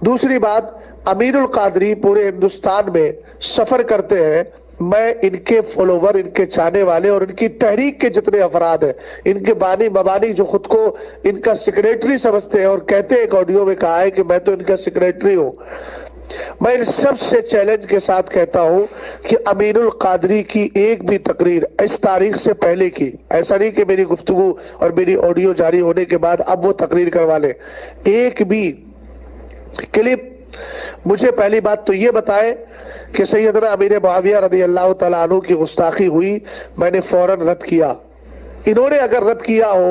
दूसरी बात, अमीरुल कादरी पूरे हिंदुस्तान में सफर करते हैं। मैं इनके फॉलोवर, इनके चाहने वाले और इनकी तहरीक के जितने अफराद हैं, इनके बानी मबानी जो खुद को इनका सेक्रेटरी समझते हैं और कहते हैं, एक ऑडियो में कहा है कि मैं तो इनका सेक्रेटरी हूं, मैं इन सब से चैलेंज के साथ कहता हूं कि अमीरुल कादरी की एक भी तकरीर इस तारीख से पहले की, ऐसा नहीं कि मेरी गुफ्तगू और मेरी ऑडियो जारी होने के बाद अब वो तकरीर करवा ले, एक भी क्लिप मुझे पहली बात तो ये बताए कि सैयदना अमीर मुआविया रज़ी अल्लाह तआला अन्हु की गुस्ताखी हुई, मैंने फौरन रद्द किया। इन्होंने अगर रद्द किया हो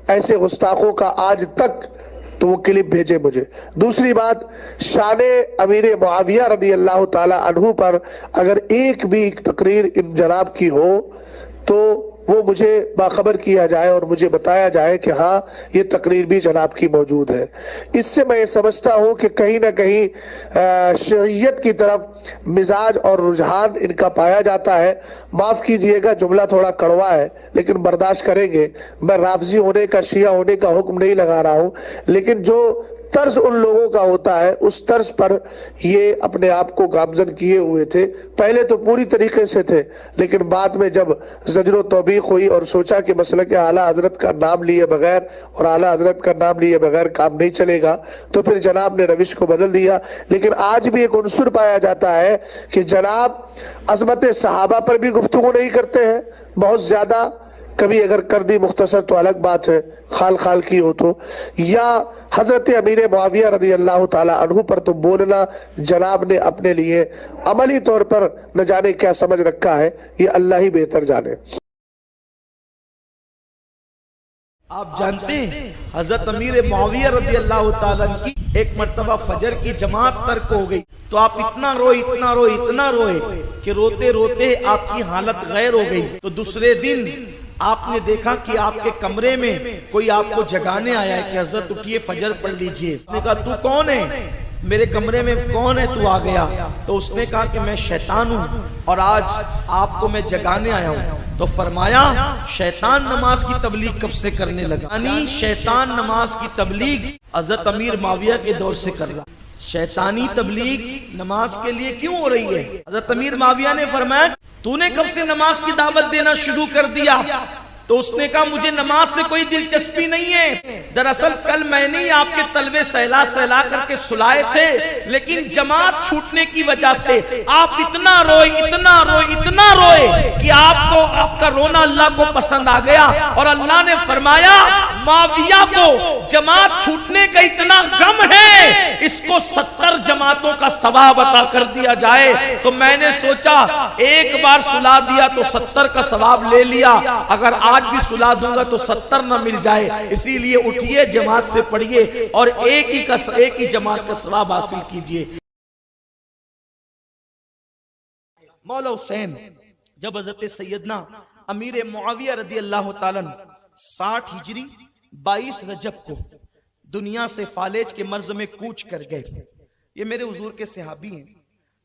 ऐसे गुस्ताखों का आज तक, तो वो क्लिप भेजे मुझे। दूसरी बात, शाने अमीर मुआविया रज़ी अल्लाह तआला अन्हु पर अगर एक भी तकरीर इन जनाब की हो तो वो मुझे बाखबर किया जाए और मुझे बताया जाए कि हाँ ये तकरीर भी जनाब की मौजूद है। इससे मैं ये समझता हूँ कि कहीं ना कहीं शरीयत की तरफ मिजाज और रुझान इनका पाया जाता है। माफ कीजिएगा, जुमला थोड़ा कड़वा है लेकिन बर्दाश्त करेंगे। मैं राफजी होने का, शिया होने का हुक्म नहीं लगा रहा हूँ, लेकिन जो तर्ज उन लोगों का होता है उस तर्ज पर ये अपने आप को गामजन किए हुए थे। पहले तो पूरी तरीके से थे, लेकिन बाद में जब ज़ज्र तौबीख हुई और सोचा कि मसलक आला हजरत का नाम लिए बगैर और आला हजरत का नाम लिए बगैर काम नहीं चलेगा, तो फिर जनाब ने रविश को बदल दिया। लेकिन आज भी एक उन्सुर पाया जाता है कि जनाब अज़मत सहाबा पर भी गुफ्तगू नहीं करते हैं बहुत ज्यादा। कभी अगर कर दी मुख्तसर तो अलग बात है, खाल खाल की हो तो, या हजरत अमीर मुआविया रज़ी अल्लाह ताला अन्हु पर तो बोलना जनाब ने अपने लिए अमली तौर पर न जाने क्या समझ रखा है, ये अल्लाह ही बेहतर जाने। आप जानते हैं हजरत अमीर मुआविया रज़ी अल्लाह ताला की एक मर्तबा फजर की जमात तर्क हो गई, तो आप इतना रोए इतना रोए इतना रोए कि रोते रोते आपकी हालत गैर हो गई। तो दूसरे दिन आपने देखा कि आपके कमरे में कोई आपको जगाने आया है कि हजरत उठिए फजर पढ़ लीजिए। उसने कहा तू कौन है, मेरे कमरे में कौन है, तू आ गया। तो उसने कहा कि मैं शैतान हूँ और आज आपको मैं जगाने आया हूँ। तो फरमाया शैतान नमाज की तबलीग कब से करने लगा? यानी शैतान नमाज की तबलीग हजरत अमीर मुआविया के दौर से कर रहा। शैतानी तबलीग नमाज के लिए क्यों हो रही है? हजरत अमीर मुआविया ने फरमाया तूने कब से नमाज की दावत देना शुरू कर दिया? तो उसने कहा मुझे नमाज से कोई दिलचस्पी नहीं है। दरअसल कल मैंने ही आपके तलबे सहला सहला करके सुलाए थे, लेकिन जमात छूटने की वजह से आप इतना रोए इतना रोए इतना रोए कि आपको आपका रोना अल्लाह को पसंद आ गया और अल्लाह ने फरमाया मुआविया को जमात छूटने का इतना गम है, इसको 70 जमातों का सवाब अता कर दिया जाए। तो मैंने सोचा एक बार सुला दिया तो 70 का सवाब ले लिया, अगर आज भी सुला दूंगा तो 70 न मिल जाए। इसीलिए उठिए जमात से पढ़िए और एक ही जमात का सवाब हासिल कीजिए। मौला हुसैन जब हजरत सैयदना अमीर मुआविया रज़ी अल्लाह ताला 60 हिजरी 22 रजब को दुनिया से फालेज के मर्ज में कूच कर गए। ये मेरे हुजूर के सहाबी हैं।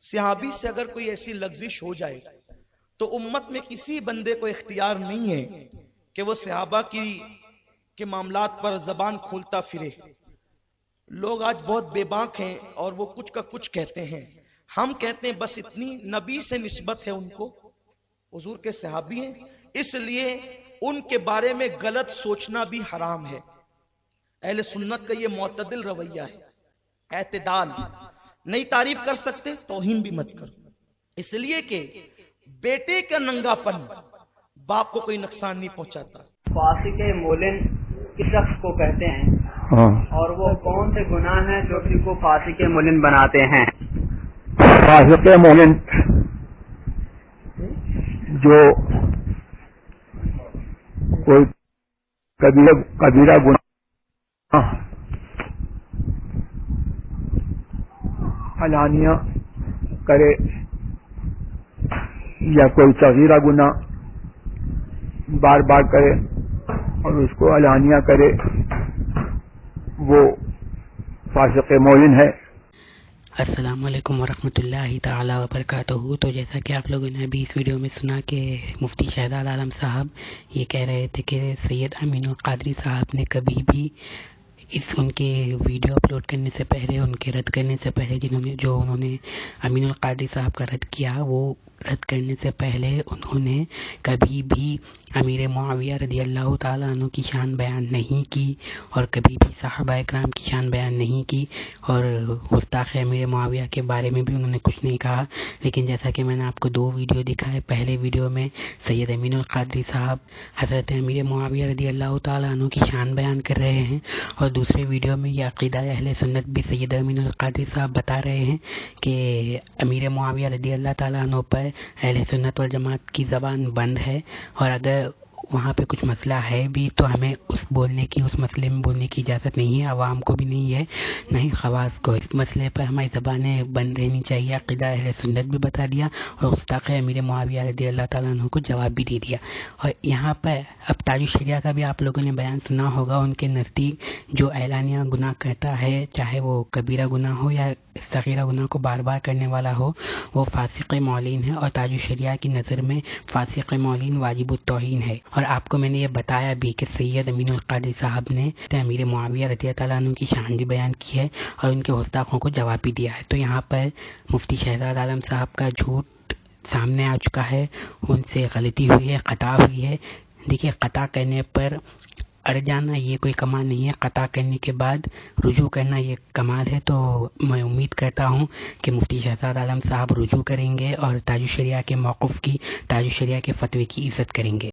सहाबी से अगर कोई ऐसी लग्जिश हो जाए तो उम्मत में किसी बंदे को इख्तियार नहीं है कि वो सहाबा के मामलात पर जबान खोलता फिरे। लोग आज बहुत बेबाक हैं और वो कुछ का कुछ कहते हैं। हम कहते हैं बस इतनी नबी से निस्बत है उनको, हुजूर के सहाबी हैं, इसलिए उनके बारे में गलत सोचना भी हराम है। अहले सुन्नत का ये मुअतदिल रवैया है, एतदाल। नहीं तारीफ कर सकते तौहीन भी मत करो, इसलिए कि बेटे का नंगापन बाप को कोई नुकसान नहीं पहुंचाता। फासिक मोलिन किस शख्स को कहते हैं और वो कौन से गुनाह हैं जो किसी को फासिक मोलिन बनाते हैं? फासिक मोलिन जो कोई कबीरा गुनाह अलानिया करे या कोई सगीरा गुनाह बार बार करे और उसको अलानिया करे, वो फासिक मोलिन है। अस्सलाम वालेकुम वरहमतुल्लाहि ताला वबरकातुहू। तो जैसा कि आप लोगों ने अभी इस वीडियो में सुना कि मुफ्ती शहजाद आलम साहब ये कह रहे थे कि सैयद अमीनुल कादरी साहब ने कभी भी ان کے ویڈیو اپلوڈ کرنے سے پہلے، ان کے رد کرنے سے پہلے، انہوں نے امین القادری صاحب کا رد کیا، وہ رد کرنے سے پہلے انہوں نے کبھی بھی امیر معاویہ رضی اللہ تعالیٰ عنہ کی شان بیان نہیں کی، اور کبھی بھی صحابہ اکرام کی شان بیان نہیں کی، اور گستاخ امیر معاویہ کے بارے میں بھی انہوں نے کچھ نہیں کہا۔ لیکن جیسا کہ میں نے آپ کو 2 ویڈیو دکھائے، پہلے ویڈیو میں سید امین القادری صاحب حضرت امیر معاویہ رضی اللہ تعالیٰ عنہ کی شان بیان کر رہے ہیں، اور دوسرے ویڈیو میں یہ عقیدہ اہل سنت بھی سید امین القادری صاحب بتا رہے ہیں کہ امیر معاویہ رضی اللہ تعالیٰ عنہ پر اہل سنت والجماعت کی زبان بند ہے، اور اگر وہاں پہ کچھ مسئلہ ہے بھی تو ہمیں اس مسئلے میں بولنے کی اجازت نہیں ہے، عوام کو بھی نہیں ہے، نہ ہی خواص کو۔ اس مسئلے پر ہماری زبانیں بند رہنی چاہیے، عقیدہ اہل سنت بھی بتا دیا، اور گستاخ امیر معاویہ رضی اللہ تعالیٰ عنہ کو جواب بھی دے دیا۔ اور یہاں پر اب تاج الشریعہ کا بھی آپ لوگوں نے بیان سنا ہوگا، ان کے نزدیک جو اعلانیہ گناہ کرتا ہے، چاہے وہ کبیرہ گناہ ہو یا صغیرہ گناہ کو بار بار کرنے والا ہو، وہ فاسق معلن ہے، اور تاج الشریعہ کی نظر میں فاسق معلن واجب التوہین ہے۔ اور آپ کو میں نے یہ بتایا بھی کہ سید امین القادری صاحب نے امیر معاویہ رضی اللہ تعالیٰ عنہ کی شان بھی بیان کی ہے، اور ان کے گستاخوں کو جواب بھی دیا ہے۔ تو یہاں پر مفتی شہزاد عالم صاحب کا جھوٹ سامنے آ چکا ہے، ان سے غلطی ہوئی ہے، خطا ہوئی ہے۔ دیکھیے، خطا کرنے پر اڑ جانا یہ کوئی کمال نہیں ہے، خطا کرنے کے بعد رجوع کرنا یہ کمال ہے۔ تو میں امید کرتا ہوں کہ مفتی شہزاد عالم صاحب رجوع کریں گے، اور تاج الشریعہ کے موقف کی، تاج الشریعہ کے فتوے کی عزت کریں گے۔